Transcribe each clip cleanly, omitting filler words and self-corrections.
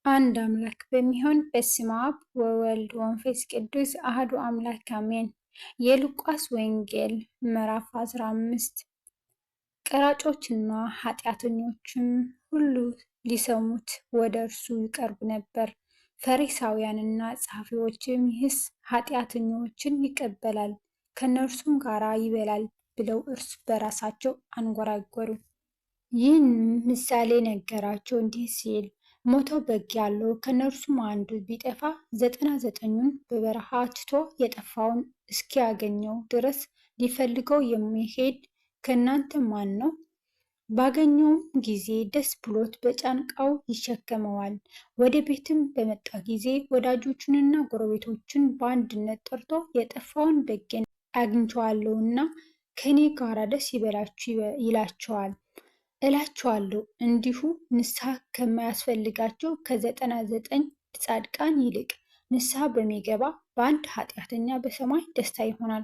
አንድ አምላክ በሚሆን በስመ አብ ወወልድ ወመንፈስ ቅዱስ አሐዱ አምላክ አሜን። የሉቃስ ወንጌል ምዕራፍ 15 ቀራጮችና ኃጢአተኞችም ሁሉ ሊሰሙት ወደ እርሱ ይቀርቡ ነበር። ፈሪሳውያንና ጸሐፊዎችም ይህስ ኃጢአተኞችን ይቀበላል፣ ከእነርሱም ጋር ይበላል ብለው እርስ በራሳቸው አንጎራጎሩ። ይህን ምሳሌ ነገራቸው እንዲህ ሲል፣ ሞተው በግ ያለው ከእነርሱም አንዱ ቢጠፋ 99ኙን በበረሃ ትቶ የጠፋውን እስኪያገኘው ድረስ ሊፈልገው የሚሄድ ከእናንተ ማን ነው? ባገኘውም ጊዜ ደስ ብሎት በጫንቃው ይሸከመዋል። ወደ ቤትም በመጣ ጊዜ ወዳጆቹንና ጎረቤቶቹን በአንድነት ጠርቶ የጠፋውን በጌን አግኝቼዋለሁና ከእኔ ጋር ደስ ይበላችሁ ይላቸዋል። እላችኋለሁ እንዲሁ ንስሐ ከማያስፈልጋቸው ከ99 ጻድቃን ይልቅ ንስሐ በሚገባ በአንድ ኃጢአተኛ በሰማይ ደስታ ይሆናል።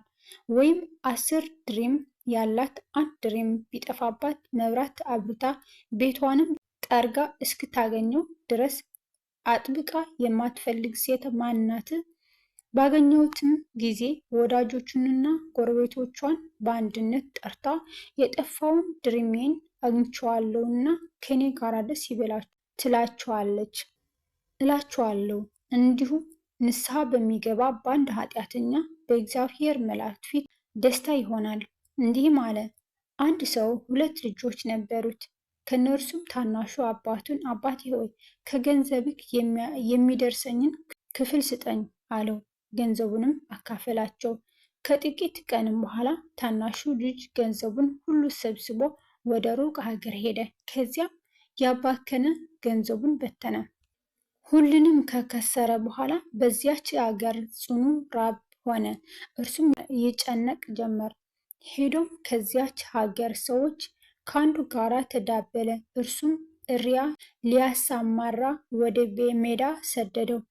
ወይም 10 ድሪም ያላት 1 ድሪም ቢጠፋባት መብራት አብርታ ቤቷንም ጠርጋ እስክታገኘው ድረስ አጥብቃ የማትፈልግ ሴት ማን ናት? ባገኘሁትም ጊዜ ወዳጆቹንና ጎረቤቶቿን በአንድነት ጠርታ የጠፋውን ድሪሜን አግኝቼዋለሁና ከእኔ ጋር ደስ ይበላችሁ ትላቸዋለች። እላችኋለሁ እንዲሁ ንስሐ በሚገባ በአንድ ኃጢአተኛ በእግዚአብሔር መላእክት ፊት ደስታ ይሆናል። እንዲህም አለ። አንድ ሰው 2 ልጆች ነበሩት። ከእነርሱም ታናሹ አባቱን አባቴ ሆይ ከገንዘብህ የሚደርሰኝን ክፍል ስጠኝ አለው። ገንዘቡንም አካፈላቸው። ከጥቂት ቀንም በኋላ ታናሹ ልጅ ገንዘቡን ሁሉ ሰብስቦ ወደ ሩቅ ሀገር ሄደ። ከዚያም ያባከነ ገንዘቡን በተነ። ሁሉንም ከከሰረ በኋላ በዚያች አገር ጽኑ ራብ ሆነ። እርሱም ይጨነቅ ጀመር። ሄዶም ከዚያች ሀገር ሰዎች ከአንዱ ጋር ተዳበለ። እርሱም እሪያ ሊያሰማራ ወደ ሜዳ ሰደደው።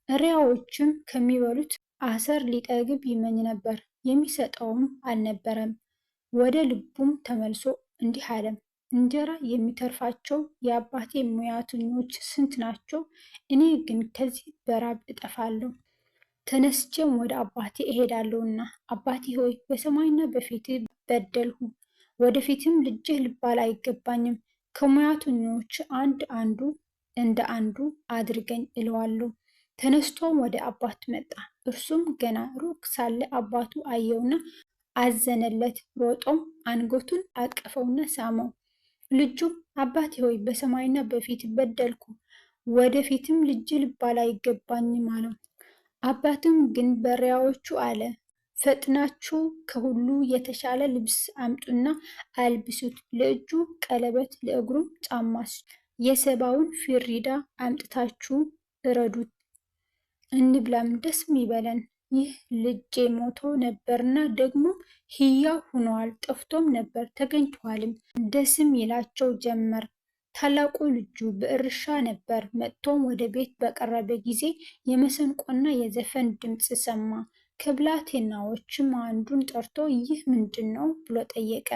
እሪያዎችም ከሚበሉት አሰር ሊጠግብ ይመኝ ነበር፣ የሚሰጠውም አልነበረም። ወደ ልቡም ተመልሶ እንዲህ አለ፣ እንጀራ የሚተርፋቸው የአባቴ ሙያተኞች ስንት ናቸው? እኔ ግን ከዚህ በራብ እጠፋለሁ። ተነስቼም ወደ አባቴ እሄዳለሁና አባቴ ሆይ በሰማይና በፊትህ በደልሁ፣ ወደፊትም ልጅህ ልባል አይገባኝም። ከሙያተኞች አንዱ እንደ አንዱ አድርገኝ እለዋለሁ። ተነስቶም ወደ አባቱ መጣ። እርሱም ገና ሩቅ ሳለ አባቱ አየውና አዘነለት። ሮጦም አንገቱን አቀፈውና ሳመው። ልጁም አባቴ ሆይ በሰማይና በፊት በደልኩ፣ ወደፊትም ልጅ ልባል አይገባኝም አለው። አባቱም ግን በሪያዎቹ አለ፣ ፈጥናችሁ ከሁሉ የተሻለ ልብስ አምጡና አልብሱት፣ ለእጁ ቀለበት ለእግሩም ጫማ፣ የሰባውን ፊሪዳ አምጥታችሁ እረዱት፣ እንብላም ደስም ይበለን። ይህ ልጄ ሞቶ ነበርና ደግሞ ሕያው ሆኗል፣ ጠፍቶም ነበር ተገኝቷልም። ደስም ይላቸው ጀመር። ታላቁ ልጁ በእርሻ ነበር። መጥቶም ወደ ቤት በቀረበ ጊዜ የመሰንቆና የዘፈን ድምፅ ሰማ። ከብላቴናዎችም አንዱን ጠርቶ ይህ ምንድን ነው ብሎ ጠየቀ።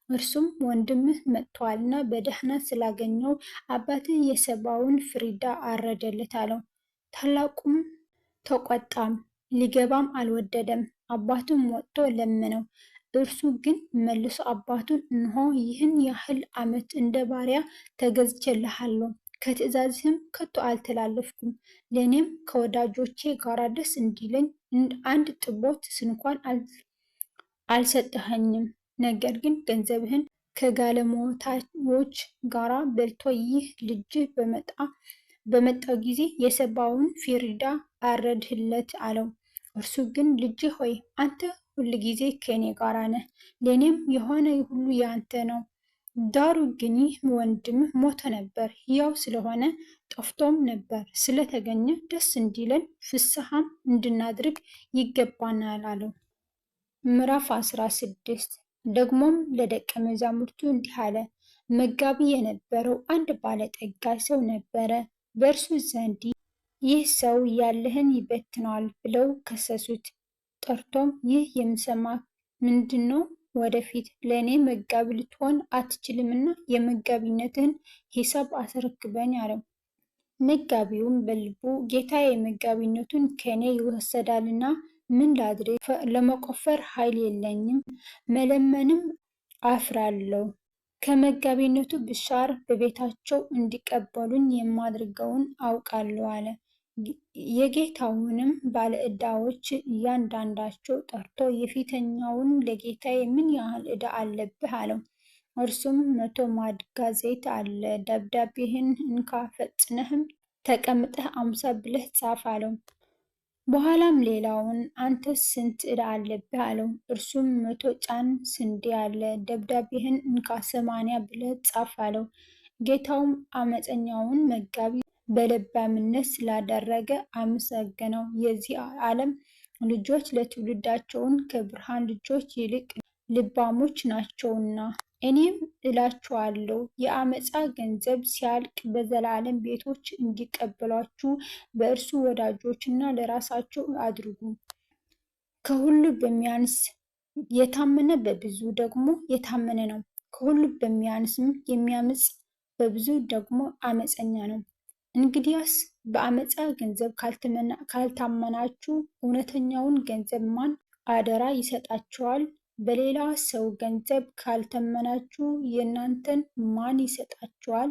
እርሱም ወንድምህ መጥቷልና በደህና ስላገኘው አባትህ የሰባውን ፍሪዳ አረደለት አለው። ታላቁም ተቆጣም፣ ሊገባም አልወደደም። አባቱም ወጥቶ ለመነው። እርሱ ግን መልሶ አባቱን እነሆ ይህን ያህል ዓመት እንደ ባሪያ ተገዝቼልሃለሁ፣ ከትእዛዝህም ከቶ አልተላለፍኩም። ለእኔም ከወዳጆቼ ጋር ደስ እንዲለኝ አንድ ጥቦት ስንኳን አልሰጠኸኝም። ነገር ግን ገንዘብህን ከጋለሞታዎች ጋር በልቶ ይህ ልጅህ በመጣው ጊዜ የሰባውን ፊሪዳ አረድህለት አለው። እርሱ ግን ልጄ ሆይ አንተ ሁል ጊዜ ከእኔ ጋር ነህ፣ ለእኔም የሆነ ሁሉ ያንተ ነው። ዳሩ ግን ይህ ወንድምህ ሞቶ ነበር፣ ሕያው ስለሆነ ጠፍቶም ነበር፣ ስለተገኘ ደስ እንዲለን ፍስሐም እንድናድርግ ይገባናል አለው። ምዕራፍ 16 ደግሞም ለደቀ መዛሙርቱ እንዲህ አለ። መጋቢ የነበረው አንድ ባለጠጋ ሰው ነበረ። በእርሱ ዘንድ ይህ ሰው ያለህን ይበትነዋል ብለው ከሰሱት። ጠርቶም ይህ የምሰማ ምንድን ነው? ወደፊት ለእኔ መጋቢ ልትሆን አትችልምና የመጋቢነትህን ሂሳብ አስረክበኝ አለው። መጋቢውም በልቡ ጌታዬ መጋቢነቱን ከኔ ይወሰዳልና ምን ላድርግ? ለመቆፈር ኃይል የለኝም፣ መለመንም አፍራለሁ። ከመጋቢነቱ ብሻር በቤታቸው እንዲቀበሉኝ የማድርገውን አውቃለሁ አለ። የጌታውንም ባለዕዳዎች እያንዳንዳቸው ጠርቶ የፊተኛውን ለጌታዬ ምን ያህል ዕዳ አለብህ አለው። እርሱም 100 ማድጋ ዘይት አለ፣ ደብዳቤህን እንካ ፈጥነህም ተቀምጠህ 50 ብለህ ጻፍ አለው። በኋላም ሌላውን አንተስ ስንት ዕዳ አለብህ አለው። እርሱም 100 ጫን ስንዴ አለ፣ ደብዳቤህን እንካ 80 ብለህ ጻፍ አለው። ጌታውም አመፀኛውን መጋቢ በልባምነት ስላደረገ አመሰገነው። የዚህ ዓለም ልጆች ለትውልዳቸውን ከብርሃን ልጆች ይልቅ ልባሞች ናቸውና። እኔም እላችኋለሁ የአመፃ ገንዘብ ሲያልቅ በዘላለም ቤቶች እንዲቀበሏችሁ በእርሱ ወዳጆችና ለራሳቸው አድርጉ። ከሁሉ በሚያንስ የታመነ በብዙ ደግሞ የታመነ ነው። ከሁሉ በሚያንስም የሚያምፅ በብዙ ደግሞ አመፀኛ ነው። እንግዲያስ በአመፃ ገንዘብ ካልታመናችሁ እውነተኛውን ገንዘብ ማን አደራ ይሰጣችኋል? በሌላ ሰው ገንዘብ ካልታመናችሁ የእናንተን ማን ይሰጣችኋል?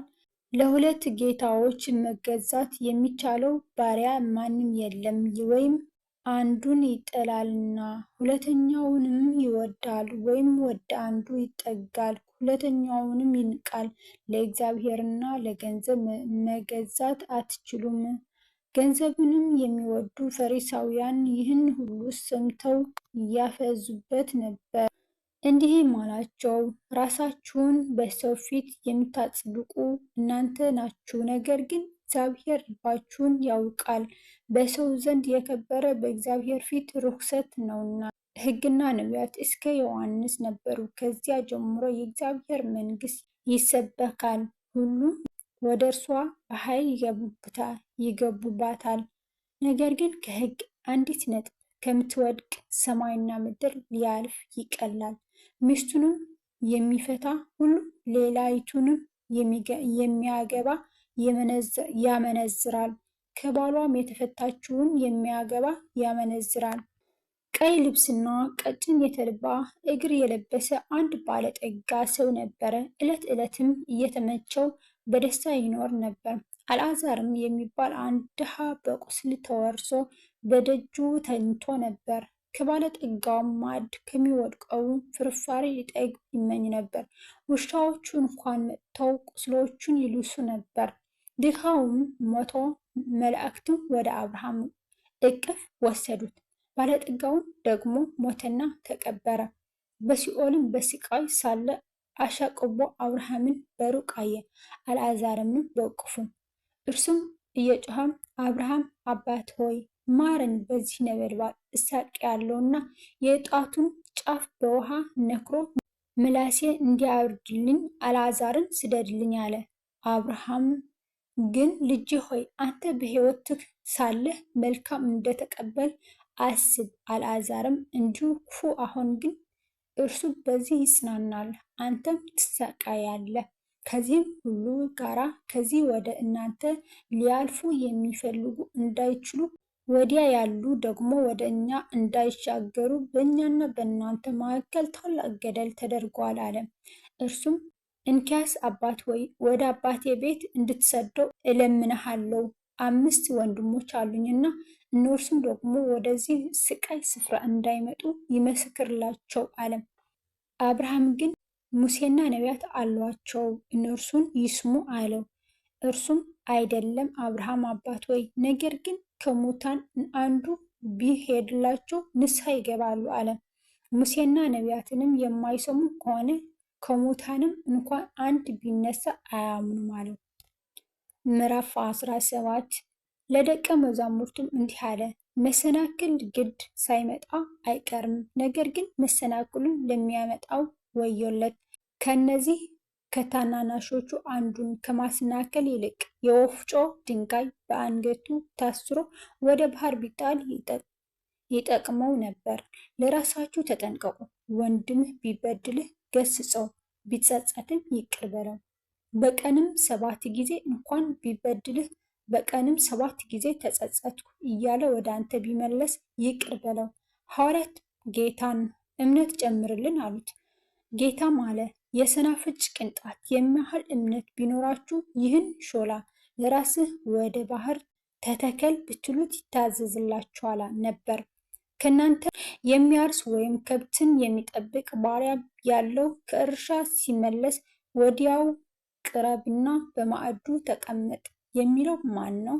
ለሁለት ጌታዎች መገዛት የሚቻለው ባሪያ ማንም የለም። ወይም አንዱን ይጠላልና ሁለተኛውንም ይወዳል፣ ወይም ወደ አንዱ ይጠጋል ሁለተኛውንም ይንቃል። ለእግዚአብሔርና ለገንዘብ መገዛት አትችሉም። ገንዘብንም የሚወዱ ፈሪሳውያን ይህን ሁሉ ሰምተው ያፌዙበት ነበር። እንዲህም አላቸው፣ ራሳችሁን በሰው ፊት የምታጸድቁ እናንተ ናችሁ፣ ነገር ግን እግዚአብሔር ልባችሁን ያውቃል። በሰው ዘንድ የከበረ በእግዚአብሔር ፊት ርኩሰት ነውና። ሕግና ነቢያት እስከ ዮሐንስ ነበሩ። ከዚያ ጀምሮ የእግዚአብሔር መንግሥት ይሰበካል፣ ሁሉም ወደ እርሷ በኃይል ይገቡባታል። ነገር ግን ከሕግ አንዲት ነጥብ ከምትወድቅ ሰማይና ምድር ሊያልፍ ይቀላል። ሚስቱንም የሚፈታ ሁሉ ሌላይቱንም የሚያገባ ያመነዝራል፣ ከባሏም የተፈታችውን የሚያገባ ያመነዝራል። ቀይ ልብስና ቀጭን የተልባ እግር የለበሰ አንድ ባለጠጋ ሰው ነበረ። ዕለት ዕለትም እየተመቸው በደስታ ይኖር ነበር። አልዓዛርም የሚባል አንድ ድሃ በቁስል ተወርሶ በደጁ ተኝቶ ነበር። ከባለጠጋውም ማዕድ ከሚወድቀው ፍርፋሪ ሊጠግብ ይመኝ ነበር። ውሻዎቹ እንኳን መጥተው ቁስሎቹን ይልሱ ነበር። ድሃውም ሞቶ መላእክትም ወደ አብርሃም እቅፍ ወሰዱት። ባለጠጋውን ደግሞ ሞተና ተቀበረ። በሲኦልም በስቃይ ሳለ አሻቅቦ አብርሃምን በሩቅ አየ፣ አልዓዛርንም በእቅፉ። እርሱም እየጮኸ አብርሃም አባት ሆይ ማረን፣ በዚህ ነበልባል እሳቀያለሁና የጣቱን ጫፍ በውሃ ነክሮ ምላሴ እንዲያበርድልኝ አልዓዛርን ስደድልኝ አለ። አብርሃም ግን ልጄ ሆይ አንተ በሕይወትህ ሳለህ መልካም እንደተቀበል አስብ፣ አልዓዛርም እንዲሁ ክፉ። አሁን ግን እርሱ በዚህ ይጽናናል፣ አንተም ትሰቃያለህ። ከዚህም ሁሉ ጋራ ከዚህ ወደ እናንተ ሊያልፉ የሚፈልጉ እንዳይችሉ ወዲያ ያሉ ደግሞ ወደ እኛ እንዳይሻገሩ በእኛና በእናንተ መካከል ታላቅ ገደል ተደርጓል አለ። እርሱም እንኪያስ አባት ሆይ ወደ አባቴ ቤት እንድትሰደው እለምንሃለሁ። 5 ወንድሞች አሉኝና እነርሱም ደግሞ ወደዚህ ስቃይ ስፍራ እንዳይመጡ ይመስክርላቸው አለ። አብርሃም ግን ሙሴና ነቢያት አሏቸው፣ እነርሱን ይስሙ አለው። እርሱም አይደለም አብርሃም አባት ሆይ፣ ነገር ግን ከሙታን አንዱ ቢሄድላቸው ንስሐ ይገባሉ አለ። ሙሴና ነቢያትንም የማይሰሙ ከሆነ ከሙታንም እንኳን አንድ ቢነሳ አያምኑም አለው። ምዕራፍ 17 ለደቀ መዛሙርቱም እንዲህ አለ፣ መሰናክል ግድ ሳይመጣ አይቀርም። ነገር ግን መሰናክሉን ለሚያመጣው ወዮለት። ከነዚህ ከታናናሾቹ አንዱን ከማሰናከል ይልቅ የወፍጮ ድንጋይ በአንገቱ ታስሮ ወደ ባህር ቢጣል ይጠቅመው ነበር። ለራሳችሁ ተጠንቀቁ። ወንድምህ ቢበድልህ ገስጸው፣ ቢጸጸትም ይቅር በለው። በቀንም 7 ጊዜ እንኳን ቢበድልህ በቀንም 7 ጊዜ ተጸጸትኩ እያለ ወደ አንተ ቢመለስ ይቅር በለው። ሐዋርያት ጌታን እምነት ጨምርልን አሉት። ጌታም አለ፣ የሰናፍጭ ቅንጣት የሚያህል እምነት ቢኖራችሁ ይህን ሾላ ለራስህ ወደ ባህር ተተከል ብትሉት ይታዘዝላችኋል ነበር። ከእናንተ የሚያርስ ወይም ከብትን የሚጠብቅ ባሪያ ያለው ከእርሻ ሲመለስ ወዲያው ቅረብና በማዕዱ ተቀመጥ የሚለው ማን ነው?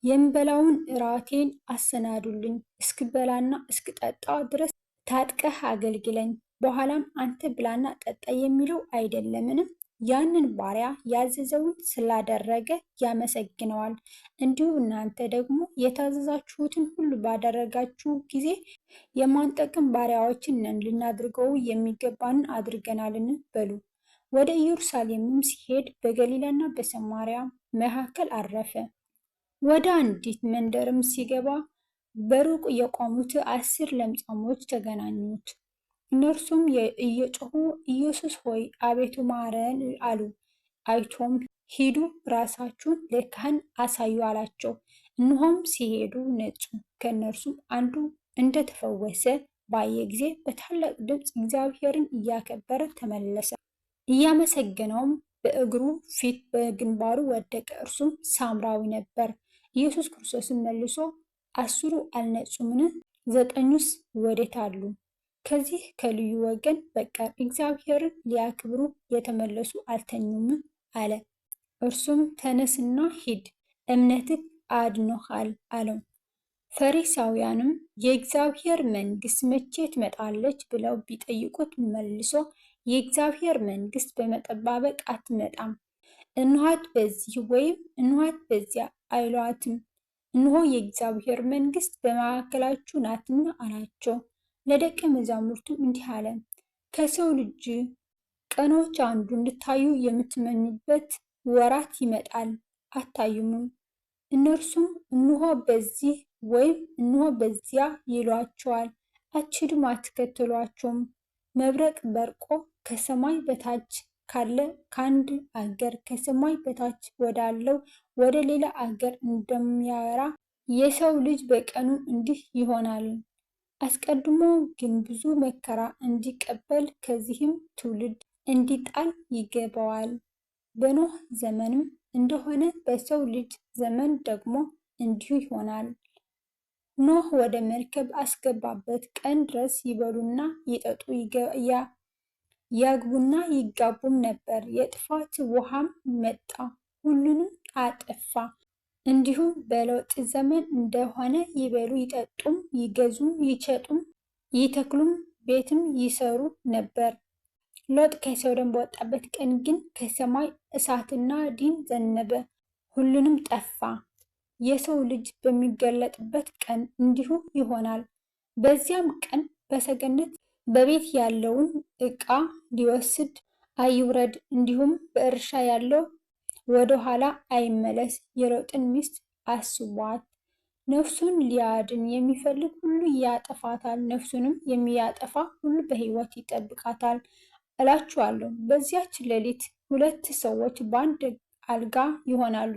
የምበላውን እራቴን አሰናዱልኝ፣ እስክበላና እስክጠጣ ድረስ ታጥቀህ አገልግለኝ፣ በኋላም አንተ ብላና ጠጣ የሚለው አይደለምን? ያንን ባሪያ ያዘዘውን ስላደረገ ያመሰግነዋል። እንዲሁ እናንተ ደግሞ የታዘዛችሁትን ሁሉ ባደረጋችሁ ጊዜ የማንጠቅም ባሪያዎችን ነን፣ ልናድርገው የሚገባንን አድርገናልን በሉ። ወደ ኢየሩሳሌምም ሲሄድ በገሊላና በሰማርያ መካከል አረፈ። ወደ አንዲት መንደርም ሲገባ በሩቅ የቆሙት 10 ለምጻሞች ተገናኙት። እነርሱም እየጮሁ ኢየሱስ ሆይ አቤቱ ማረን አሉ። አይቶም ሂዱ፣ ራሳችሁን ለካህን አሳዩ አላቸው። እነሆም ሲሄዱ ነጹ። ከእነርሱም አንዱ እንደተፈወሰ ባየ ጊዜ በታላቅ ድምፅ እግዚአብሔርን እያከበረ ተመለሰ። እያመሰገነውም በእግሩ ፊት በግንባሩ ወደቀ። እርሱም ሳምራዊ ነበር። ኢየሱስ ክርስቶስን መልሶ 10ሩ አልነጹምን? 9ኙስ ወዴት አሉ? ከዚህ ከልዩ ወገን በቀር እግዚአብሔርን ሊያከብሩ የተመለሱ አልተኙም አለ። እርሱም ተነስና ሂድ፣ እምነትህ አድኖሃል አለው። ፈሪሳውያንም የእግዚአብሔር መንግሥት መቼ ትመጣለች ብለው ቢጠይቁት መልሶ የእግዚአብሔር መንግሥት በመጠባበቅ አትመጣም፣ እንኋት በዚህ ወይም እንኋት በዚያ አይሏትም፣ እነሆ የእግዚአብሔር መንግሥት በመካከላችሁ ናትና አላቸው። ለደቀ መዛሙርቱም እንዲህ አለ፣ ከሰው ልጅ ቀኖች አንዱ እንድታዩ የምትመኙበት ወራት ይመጣል፣ አታዩምም። እነርሱም እነሆ በዚህ ወይም እነሆ በዚያ ይሏቸዋል፣ አትሂዱም፣ አትከተሏቸውም። መብረቅ በርቆ ከሰማይ በታች ካለ ከአንድ አገር ከሰማይ በታች ወዳለው ወደ ሌላ አገር እንደሚያበራ የሰው ልጅ በቀኑ እንዲህ ይሆናል። አስቀድሞ ግን ብዙ መከራ እንዲቀበል ከዚህም ትውልድ እንዲጣል ይገባዋል። በኖህ ዘመንም እንደሆነ በሰው ልጅ ዘመን ደግሞ እንዲሁ ይሆናል። ኖህ ወደ መርከብ አስገባበት ቀን ድረስ ይበሉና ይጠጡ ያግቡና ይጋቡም ነበር። የጥፋት ውሃም መጣ፣ ሁሉንም አጠፋ። እንዲሁ በሎጥ ዘመን እንደሆነ ይበሉ ይጠጡም፣ ይገዙም፣ ይሸጡም፣ ይተክሉም፣ ቤትም ይሰሩ ነበር። ሎጥ ከሶዶም በወጣበት ቀን ግን ከሰማይ እሳትና ዲን ዘነበ፣ ሁሉንም ጠፋ። የሰው ልጅ በሚገለጥበት ቀን እንዲሁ ይሆናል። በዚያም ቀን በሰገነት በቤት ያለውን ዕቃ ሊወስድ አይውረድ፣ እንዲሁም በእርሻ ያለው ወደ ኋላ አይመለስ። የሎጥን ሚስት አስቧት። ነፍሱን ሊያድን የሚፈልግ ሁሉ ያጠፋታል፣ ነፍሱንም የሚያጠፋ ሁሉ በሕይወት ይጠብቃታል። እላችኋለሁ በዚያች ሌሊት 2 ሰዎች በአንድ አልጋ ይሆናሉ፣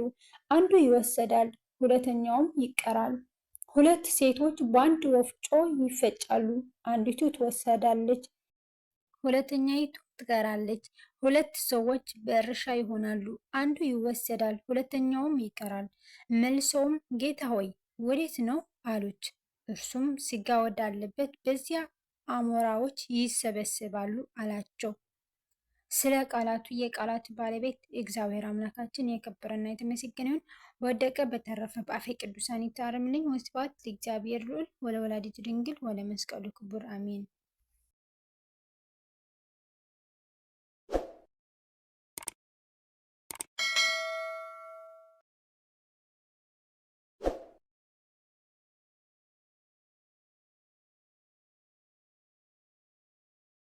አንዱ ይወሰዳል፣ ሁለተኛውም ይቀራል። 2 ሴቶች በአንድ ወፍጮ ይፈጫሉ፣ አንዲቱ ትወሰዳለች፣ ሁለተኛይቱ ትቀራለች። 2 ሰዎች በእርሻ ይሆናሉ፣ አንዱ ይወሰዳል፣ ሁለተኛውም ይቀራል። መልሰውም ጌታ ሆይ ወዴት ነው አሉት። እርሱም ሥጋ ወዳለበት በዚያ አሞራዎች ይሰበሰባሉ አላቸው። ስለ ቃላቱ የቃላት ባለቤት እግዚአብሔር አምላካችን የከበረና የተመሰገነ ይሁን። ወደቀ በተረፈ በአፈ ቅዱሳን ይታረምልኝ። ወስብሐት ለእግዚአብሔር ልዑል ወለወላዲቱ ድንግል ወለመስቀሉ ክቡር አሜን።